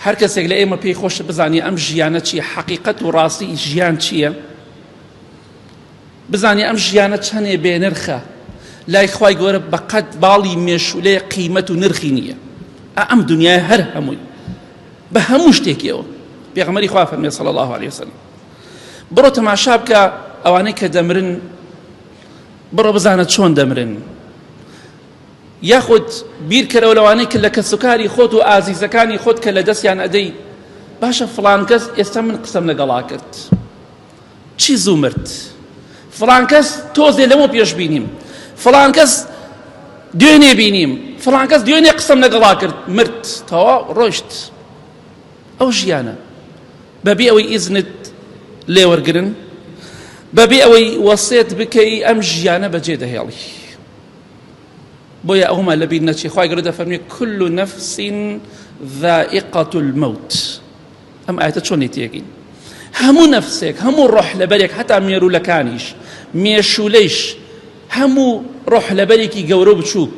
هەر کەسێک لە ئێمە پێی خۆشە بزانێ ئەم ژیانە چییە، حەقیقەت و ڕاستی ژیان چییە، بزانێ ئەم ژیانە چەندێ بێنرخە لای خوای گەورە، بەقەد باڵی مێشولەیە قیمەت و نرخی نییە. ئەم دنیای هەر هەمووی بە هەموو شتێکیەوە. پێغەمبەری خوا فەرمێ صلی الله علیه وسلم بڕۆ تەماشا بکە ئەوانەی کە دەمرن، بڕۆ بزانە چۆن دەمرن، یاخود بیرکەرەوە لەوانەی کە لە کەسوکاری خۆت و ئازیزەکانی خۆت کە لە دەستیان ئەدەی باشە فڵان کەس ئێستا من قسەم لەگەڵا کرد چی زوو مرد، فڵان کەس تۆزێ لەمە پێش بینیم، فڵان کەس دوێنێ بینیم، فڵان کەس دوێنێ قسەم لەگەڵا کرد مرد تەوا ڕۆیشت. ئەو ژیانە بەبێ ئەوەی ئیزنت لێوەرگرن، بەبێ ئەوەی وەسێت بکەی ئەم ژیانە بەجێ دەهێڵی. بۆیە ئەوما لەبیر نەچێ. خوای گەورە دەفەرمێ كل نفس ذائقة الموت. ئەم ئاەتە چۆنی تێگەین؟ هەموو نەفسێک، هەموو ڕۆح لەبەرێک، هەتا مێروولەکانیش مێشولەیش، هەموو ڕۆح لەبەرێکی گەورە و بچووک،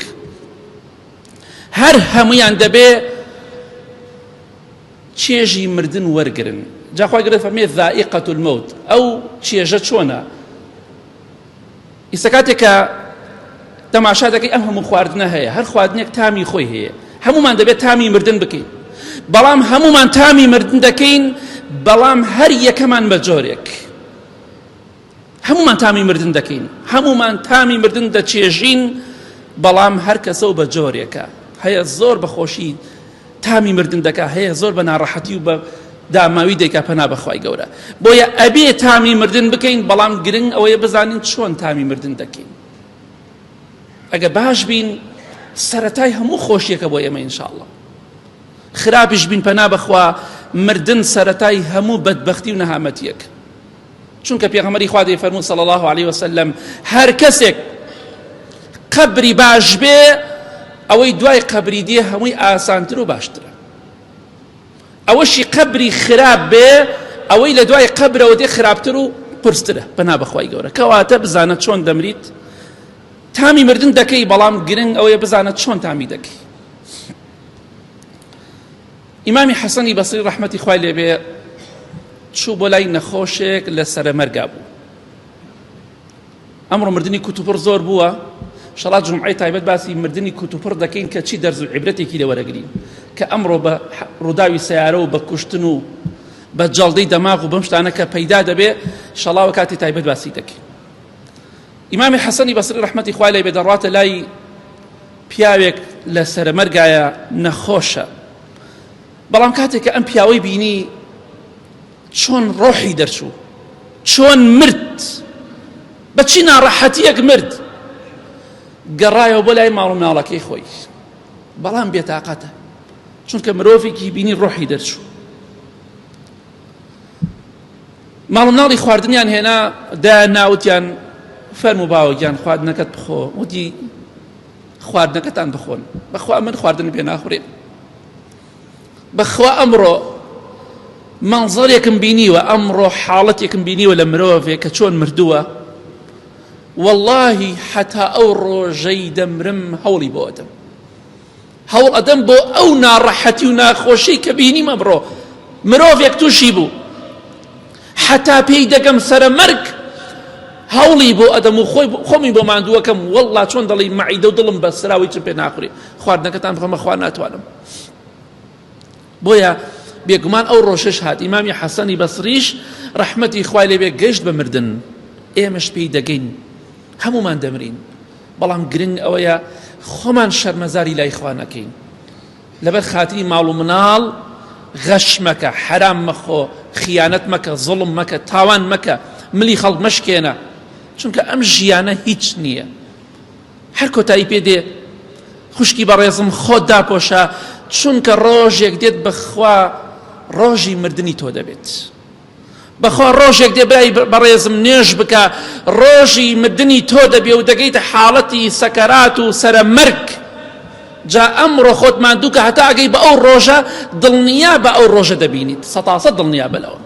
هەر هەمویان دەبێ چێژی مردن وەرگرن. جا خوای گەورە فەرمێ ذائقة الموت. ئەو چێژە چۆنە؟ ئیستا کاتێک کە تەماشا دەکەی ئەم هەموو خواردنە هەیە، هەر خواردنێک تامی خۆی هەیە، هەمومان دەبێت تامی مردن بکەین، بەڵام هەمومان تامی مردن دەکەین، بەڵام هەر یەکەمان بە جۆرێک. هەمومان تامی مردن دەکەین، هەمومان تامی مردن دەچێژین، بەڵام هەر کەسە و بە جۆرێکە. هەیە زۆر بەخۆشی تامی مردن دەکا، هەیە زۆر بە ناڕەحەتی و بە داماوی دەیکا پەنا بەخوای گەورە. بۆیە ئەبێ تامی مردن بکەین، بەڵام گرنگ ئەوەیە بزانین چۆن تامی مردن دەکەین. ئەگە باش بین سەرەتای هەموو خۆشیەکە بۆ ئێمە ئینشاءالله، خراپیش بین پەنا بەخوا مردن سەرەتای هەموو بەدبەختی و نەهامەتیەک. چونکە پێغەمبەری خوا دەیفەرموو صلی الله علیه وسلم هەر کەسێک قەبری باش بێ ئەوەی دوای قەبری دێ هەمووی ئاسانتر و باشترە، ئەوەشی قەبری خراپ بێ ئەوەی لە دوای قەبرەوە دێ خراپتر و پرسترە پەنا بەخوای گەورە. کەواتە بزانە چۆن دەمریت، تامی مردن دەکەی، بەڵام گرنگ ئەوەیە بزانە چۆن تامی دەکەی. ئیمامی حەسەنی بەسری ڕەحمەتی خوای لێبێ چوو بۆ لای نەخۆشێک لە سەرەمەرگا بوو. ئەمڕۆ مردنی کوتوپڕ زۆر بووە، شەڵات جومعەی تایبەت باسی مردنی کوتوپڕ دەکەین کە چی دەرز و عیبرەتێکی لێوەرەگرین، کە ئەمڕۆ بە ڕووداوی سەیارە و بە کوشتن و بە جەڵدەی دەماغ و بەم شتانە کە پەیدا دەبێ شەڵاوە کاتی تایبەت باسی دەکەین. ئیمامی حەسەنی بەسری ڕەحمەتی خوای لێبێ دەڕاتە لای پیاوێک لە سەرەمەرگایە نەخۆشە، بەڵام کاتێک کە ئەم پیاوەی بینی چۆن ڕۆحی دەرچوو، چۆن مرد، بەچی ناڕەحەتیەک مرد، گەڕایەوە بۆ لای ماڵ و ماڵەکەی خۆی، بەڵام بێتاقەتە، چونکە مرۆڤێکی بینی ڕۆحی دەرچوو. ماڵ و مناڵی خواردنیان هێنا دا ناوتیان فەرموو باوەگیان خواردنەکەت بخۆ، وتی خواردنەکەتان بخۆن، بەخوا من خواردن پێ ناخورێ، بەخوا ئەمڕۆ منزەرێکم بینیوە، ئەمڕۆ حاڵەتێکم بینیوە لە مرۆڤێک کە چۆن مردووە، واللهی حتا ئەو ڕۆژەی دەمرم هەوڵی بۆ ئەدەم، هەوڵ ئەدەم بۆ ئەو ناڕەحەتی و ناخۆشی کە بینیمە بڕۆ مرۆڤێک تووشی بوو، حتا پێی دەگەم سەرە مەرگ هەوڵی بۆ ئەدەم و خۆمی بۆ ماندووەکەم، والله چۆن دەڵی مەعیدە و دڵم بە سراوی چ پێ ناخورێ، خواردنەکەتان بخەمە خوا ناتوانم. بۆیە بێگومان ئەو ڕۆژەش هات. ئیمامی حەسەنی بەسریش ڕەحمەتی خوای لێبێ گەشت بە مردن، ئێمەش پێی دەگەین، هەمومان دەمرین، بەڵام گرنگ ئەوەیە خۆمان شەرمەزاری لای خوا نەکەین، لەبەر خاتری ماڵ و مناڵ غەش مەکە، حەرام مەخۆ، خیانەت مەکە، زوڵم مەکە، تاوان مەکە، ملی خەڵک مەشکێنە، چونکە ئەم ژیانە هیچ نییە، هەر کۆتایی پێ دێ. خوشکی بەڕێزم خۆت داپۆشە، چونکە ڕۆژێک دێت بەخوا ڕۆژی مردنی تۆ دەبێت، بەخوا ڕۆژێک دێ برای بەڕێزم نوێژ بکە، ڕۆژی مردنی تۆ دەبێ و دەگەیتە حاڵەتی سەکەرات و سەرە مەرگ. جا ئەمڕۆ خۆت ماندووکە هەتا ئەگەی بە ئەو ڕۆژە دڵنیا بە ئەو ڕۆژە دەبینیت، 100% دڵنیا بەلەوە.